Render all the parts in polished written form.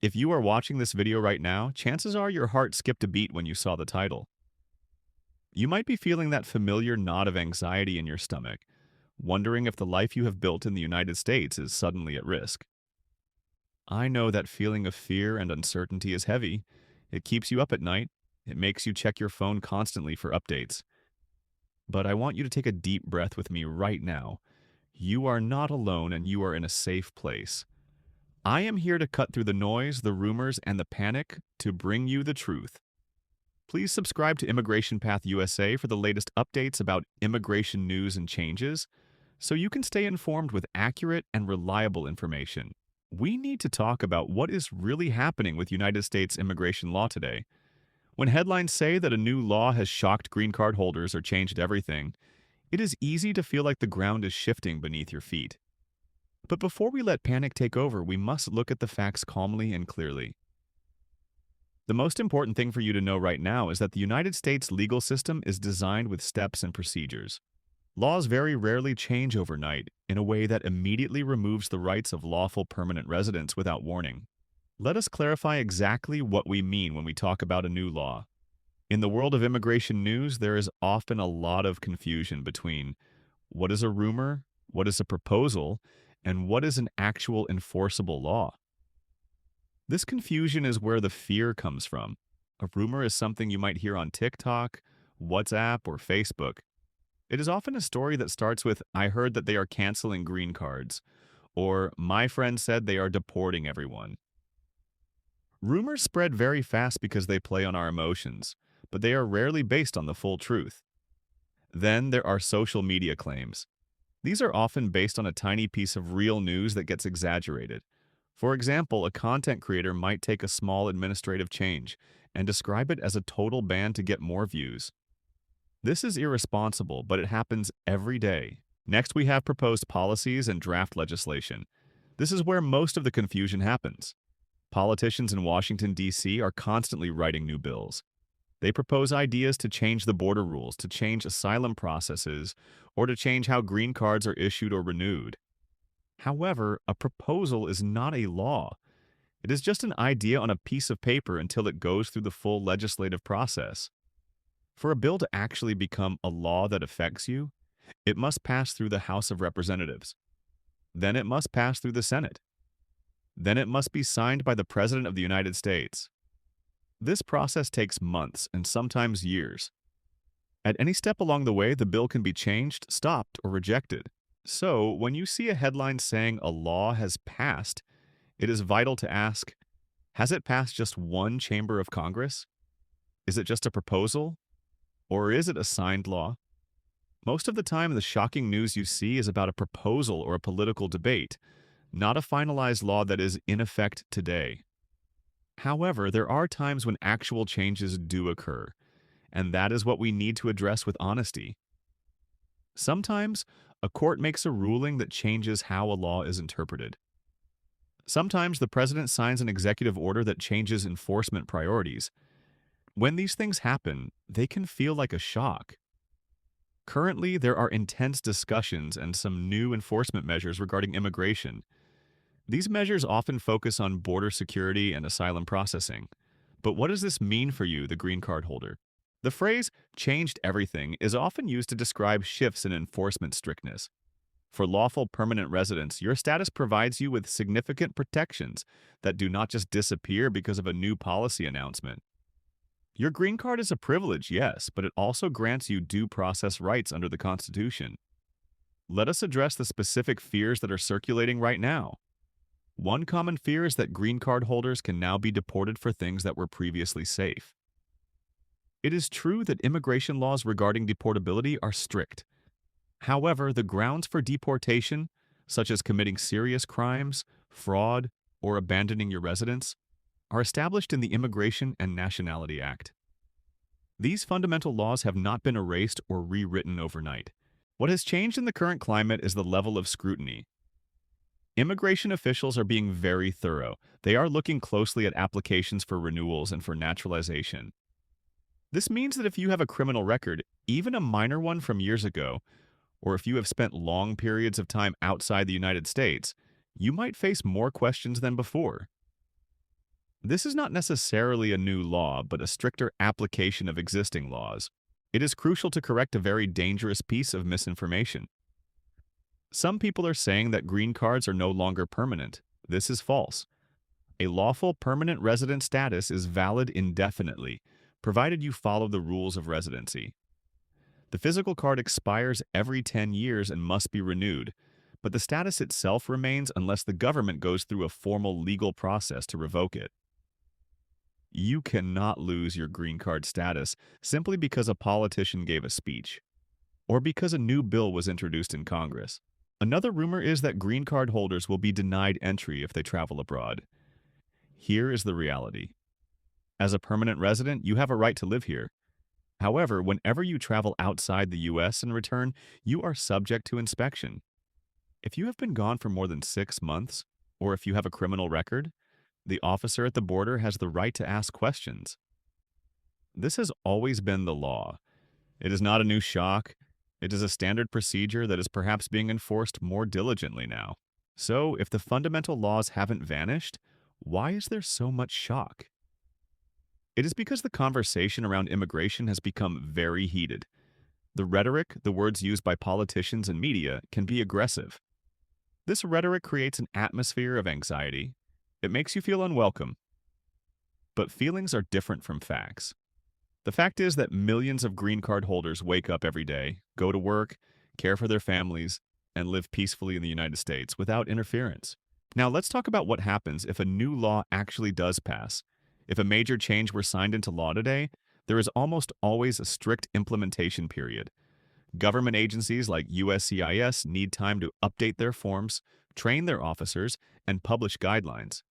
If you are watching this video right now, chances are your heart skipped a beat when you saw the title. You might be feeling that familiar knot of anxiety in your stomach, wondering if the life you have built in the United States is suddenly at risk. I know that feeling of fear and uncertainty is heavy. It keeps you up at night. It makes you check your phone constantly for updates. But I want you to take a deep breath with me right now. You are not alone and you are in a safe place. I am here to cut through the noise, the rumors, and the panic to bring you the truth. Please subscribe to Immigration Path USA for the latest updates about immigration news and changes, so you can stay informed with accurate and reliable information. We need to talk about what is really happening with United States immigration law today. When headlines say that a new law has shocked green card holders or changed everything, it is easy to feel like the ground is shifting beneath your feet. But before we let panic take over, we must look at the facts calmly and clearly. The most important thing for you to know right now is that the United States legal system is designed with steps and procedures. Laws very rarely change overnight in a way that immediately removes the rights of lawful permanent residents without warning. Let us clarify exactly what we mean when we talk about a new law. In the world of immigration news, there is often a lot of confusion between what is a rumor, what is a proposal, and what is an actual enforceable law. This confusion is where the fear comes from. A rumor is something you might hear on TikTok, WhatsApp, or Facebook. It is often a story that starts with, "I heard that they are canceling green cards," or "My friend said they are deporting everyone." Rumors spread very fast because they play on our emotions, but they are rarely based on the full truth. Then there are social media claims. These are often based on a tiny piece of real news that gets exaggerated. For example, a content creator might take a small administrative change and describe it as a total ban to get more views. This is irresponsible, but it happens every day. Next, we have proposed policies and draft legislation. This is where most of the confusion happens. Politicians in Washington, D.C. are constantly writing new bills. They propose ideas to change the border rules, to change asylum processes, or to change how green cards are issued or renewed. However, a proposal is not a law. It is just an idea on a piece of paper until it goes through the full legislative process. For a bill to actually become a law that affects you, it must pass through the House of Representatives. Then it must pass through the Senate. Then it must be signed by the President of the United States. This process takes months and sometimes years. At any step along the way, the bill can be changed, stopped, or rejected. So, when you see a headline saying a law has passed, it is vital to ask, has it passed just one chamber of Congress? Is it just a proposal? Or is it a signed law? Most of the time, the shocking news you see is about a proposal or a political debate, not a finalized law that is in effect today. However, there are times when actual changes do occur, and that is what we need to address with honesty. Sometimes, a court makes a ruling that changes how a law is interpreted. Sometimes the president signs an executive order that changes enforcement priorities. When these things happen, they can feel like a shock. Currently, there are intense discussions and some new enforcement measures regarding immigration. These measures often focus on border security and asylum processing. But what does this mean for you, the green card holder? The phrase "changed everything" is often used to describe shifts in enforcement strictness. For lawful permanent residents, your status provides you with significant protections that do not just disappear because of a new policy announcement. Your green card is a privilege, yes, but it also grants you due process rights under the Constitution. Let us address the specific fears that are circulating right now. One common fear is that green card holders can now be deported for things that were previously safe. It is true that immigration laws regarding deportability are strict. However, the grounds for deportation, such as committing serious crimes, fraud, or abandoning your residence, are established in the Immigration and Nationality Act. These fundamental laws have not been erased or rewritten overnight. What has changed in the current climate is the level of scrutiny. Immigration officials are being very thorough. They are looking closely at applications for renewals and for naturalization. This means that if you have a criminal record, even a minor one from years ago, or if you have spent long periods of time outside the United States, you might face more questions than before. This is not necessarily a new law, but a stricter application of existing laws. It is crucial to correct a very dangerous piece of misinformation. Some people are saying that green cards are no longer permanent. This is false. A lawful permanent resident status is valid indefinitely, provided you follow the rules of residency. The physical card expires every 10 years and must be renewed, but the status itself remains unless the government goes through a formal legal process to revoke it. You cannot lose your green card status simply because a politician gave a speech, or because a new bill was introduced in Congress. Another rumor is that green card holders will be denied entry if they travel abroad. Here is the reality. As a permanent resident, you have a right to live here. However, whenever you travel outside the U.S. and return, you are subject to inspection. If you have been gone for more than 6 months, or if you have a criminal record, the officer at the border has the right to ask questions. This has always been the law. It is not a new shock. It is a standard procedure that is perhaps being enforced more diligently now. So, if the fundamental laws haven't vanished, why is there so much shock? It is because the conversation around immigration has become very heated. The rhetoric, the words used by politicians and media, can be aggressive. This rhetoric creates an atmosphere of anxiety. It makes you feel unwelcome. But feelings are different from facts. The fact is that millions of green card holders wake up every day, go to work, care for their families, and live peacefully in the United States without interference. Now let's talk about what happens if a new law actually does pass. If a major change were signed into law today, there is almost always a strict implementation period. Government agencies like USCIS need time to update their forms, train their officers, and publish guidelines.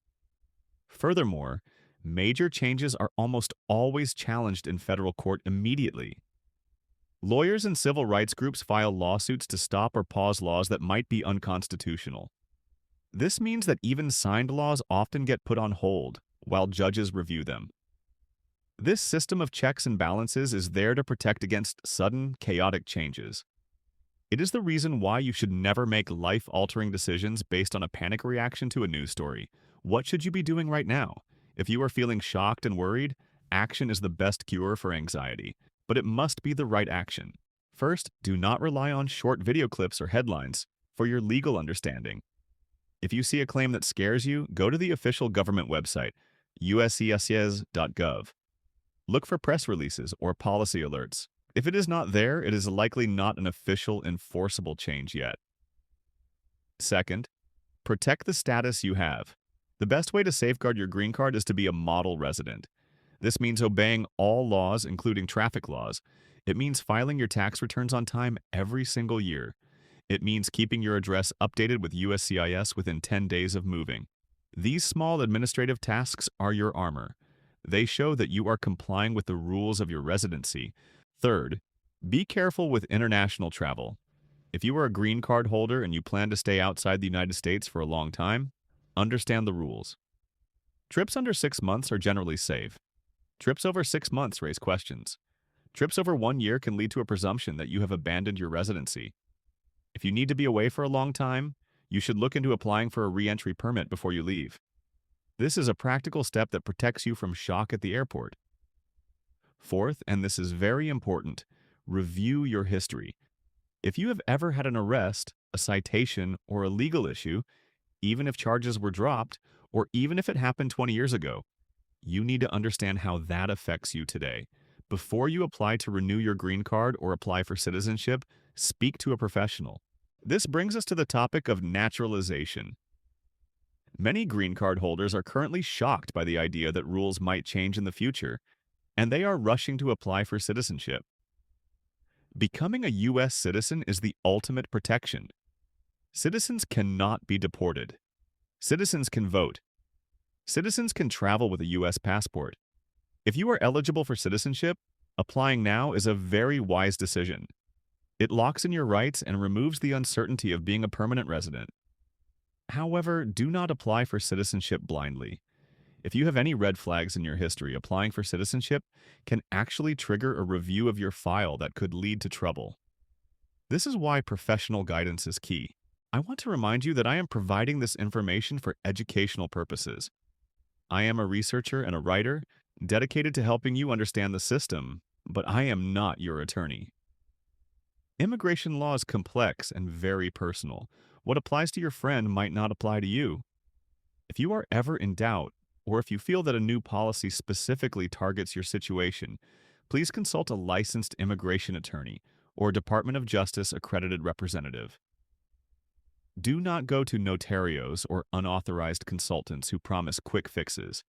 Furthermore, major changes are almost always challenged in federal court immediately. Lawyers and civil rights groups file lawsuits to stop or pause laws that might be unconstitutional. This means that even signed laws often get put on hold while judges review them. This system of checks and balances is there to protect against sudden, chaotic changes. It is the reason why you should never make life-altering decisions based on a panic reaction to a news story. What should you be doing right now? If you are feeling shocked and worried, action is the best cure for anxiety, but it must be the right action. First, do not rely on short video clips or headlines for your legal understanding. If you see a claim that scares you, go to the official government website, USCIS.gov. Look for press releases or policy alerts. If it is not there, it is likely not an official enforceable change yet. Second, protect the status you have. The best way to safeguard your green card is to be a model resident. This means obeying all laws, including traffic laws. It means filing your tax returns on time every single year. It means keeping your address updated with USCIS within 10 days of moving. These small administrative tasks are your armor. They show that you are complying with the rules of your residency. Third, be careful with international travel. If you are a green card holder and you plan to stay outside the United States for a long time, understand the rules. Trips under 6 months are generally safe. Trips over 6 months raise questions. Trips over 1 year can lead to a presumption that you have abandoned your residency. If you need to be away for a long time, you should look into applying for a re-entry permit before you leave. This is a practical step that protects you from shock at the airport. Fourth, and this is very important, review your history. If you have ever had an arrest, a citation, or a legal issue, even if charges were dropped, or even if it happened 20 years ago, you need to understand how that affects you today. Before you apply to renew your green card or apply for citizenship, speak to a professional. This brings us to the topic of naturalization. Many green card holders are currently shocked by the idea that rules might change in the future, and they are rushing to apply for citizenship. Becoming a U.S. citizen is the ultimate protection. Citizens cannot be deported. Citizens can vote. Citizens can travel with a U.S. passport. If you are eligible for citizenship, applying now is a very wise decision. It locks in your rights and removes the uncertainty of being a permanent resident. However, do not apply for citizenship blindly. If you have any red flags in your history, applying for citizenship can actually trigger a review of your file that could lead to trouble. This is why professional guidance is key. I want to remind you that I am providing this information for educational purposes. I am a researcher and a writer dedicated to helping you understand the system, but I am not your attorney. Immigration law is complex and very personal. What applies to your friend might not apply to you. If you are ever in doubt, or if you feel that a new policy specifically targets your situation, please consult a licensed immigration attorney or Department of Justice accredited representative. Do not go to notarios or unauthorized consultants who promise quick fixes.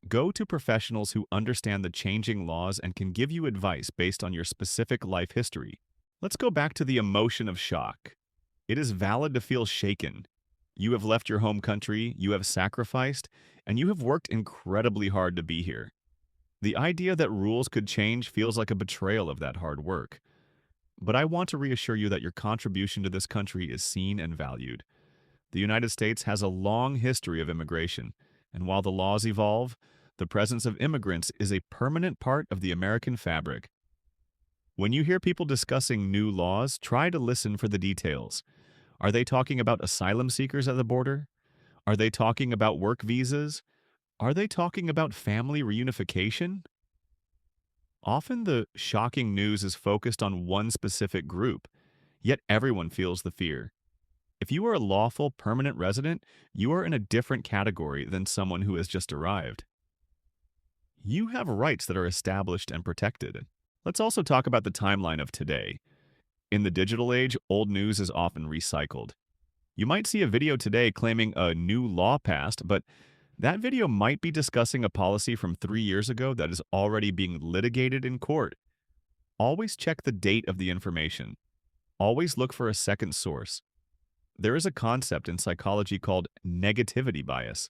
Go to professionals who understand the changing laws and can give you advice based on your specific life history. Let's go back to the emotion of shock. It is valid to feel shaken. You have left your home country, you have sacrificed, and you have worked incredibly hard to be here. The idea that rules could change feels like a betrayal of that hard work. But I want to reassure you that your contribution to this country is seen and valued. The United States has a long history of immigration, and while the laws evolve, the presence of immigrants is a permanent part of the American fabric. When you hear people discussing new laws, try to listen for the details. Are they talking about asylum seekers at the border? Are they talking about work visas? Are they talking about family reunification? Often the shocking news is focused on one specific group, yet everyone feels the fear. If you are a lawful permanent resident, you are in a different category than someone who has just arrived. You have rights that are established and protected. Let's also talk about the timeline of today. In the digital age, old news is often recycled. You might see a video today claiming a new law passed, but that video might be discussing a policy from 3 years ago that is already being litigated in court. Always check the date of the information. Always look for a second source. There is a concept in psychology called negativity bias.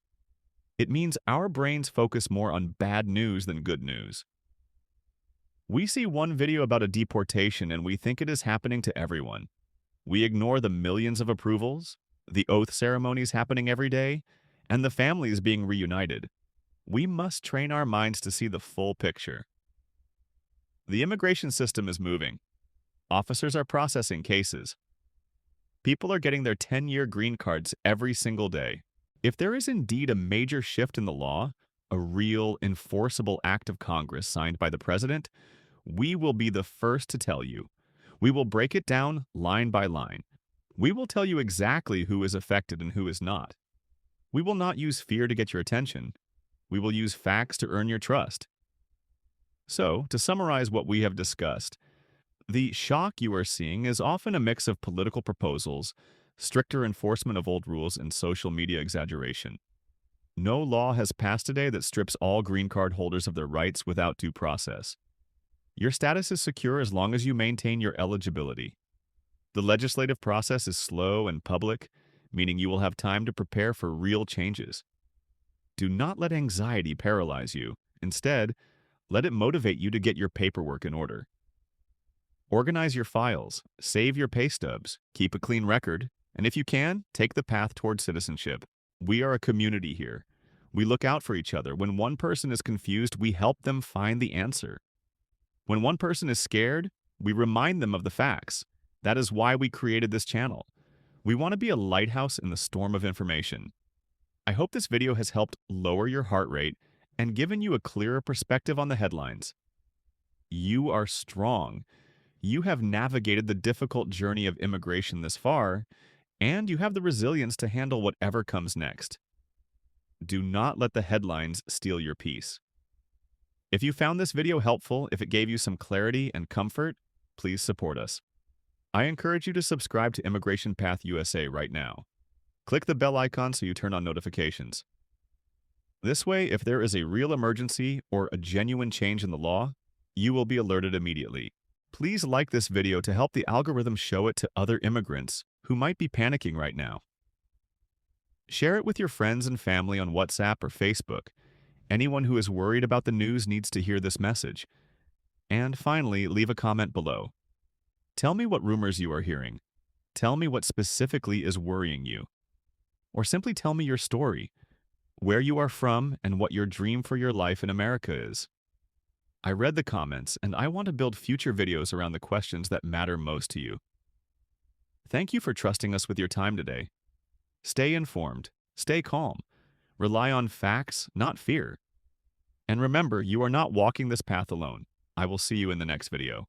It means our brains focus more on bad news than good news. We see one video about a deportation and we think it is happening to everyone. We ignore the millions of approvals, the oath ceremonies happening every day, and the families being reunited. We must train our minds to see the full picture. The immigration system is moving. Officers are processing cases. People are getting their 10-year green cards every single day. If there is indeed a major shift in the law, a real enforceable act of Congress signed by the president, we will be the first to tell you. We will break it down line by line. We will tell you exactly who is affected and who is not. We will not use fear to get your attention. We will use facts to earn your trust. So, to summarize what we have discussed, the shock you are seeing is often a mix of political proposals, stricter enforcement of old rules, and social media exaggeration. No law has passed today that strips all green card holders of their rights without due process. Your status is secure as long as you maintain your eligibility. The legislative process is slow and public, meaning you will have time to prepare for real changes. Do not let anxiety paralyze you. Instead, let it motivate you to get your paperwork in order. Organize your files, save your pay stubs, keep a clean record, and if you can, take the path toward citizenship. We are a community here. We look out for each other. When one person is confused, we help them find the answer. When one person is scared, we remind them of the facts. That is why we created this channel. We want to be a lighthouse in the storm of information. I hope this video has helped lower your heart rate and given you a clearer perspective on the headlines. You are strong. You have navigated the difficult journey of immigration this far, and you have the resilience to handle whatever comes next. Do not let the headlines steal your peace. If you found this video helpful, if it gave you some clarity and comfort, please support us. I encourage you to subscribe to Immigration Path USA right now. Click the bell icon so you turn on notifications. This way, if there is a real emergency or a genuine change in the law, you will be alerted immediately. Please like this video to help the algorithm show it to other immigrants who might be panicking right now. Share it with your friends and family on WhatsApp or Facebook. Anyone who is worried about the news needs to hear this message. And finally, leave a comment below. Tell me what rumors you are hearing. Tell me what specifically is worrying you. Or simply tell me your story, where you are from, and what your dream for your life in America is. I read the comments, and I want to build future videos around the questions that matter most to you. Thank you for trusting us with your time today. Stay informed, stay calm. Rely on facts, not fear. And remember, you are not walking this path alone. I will see you in the next video.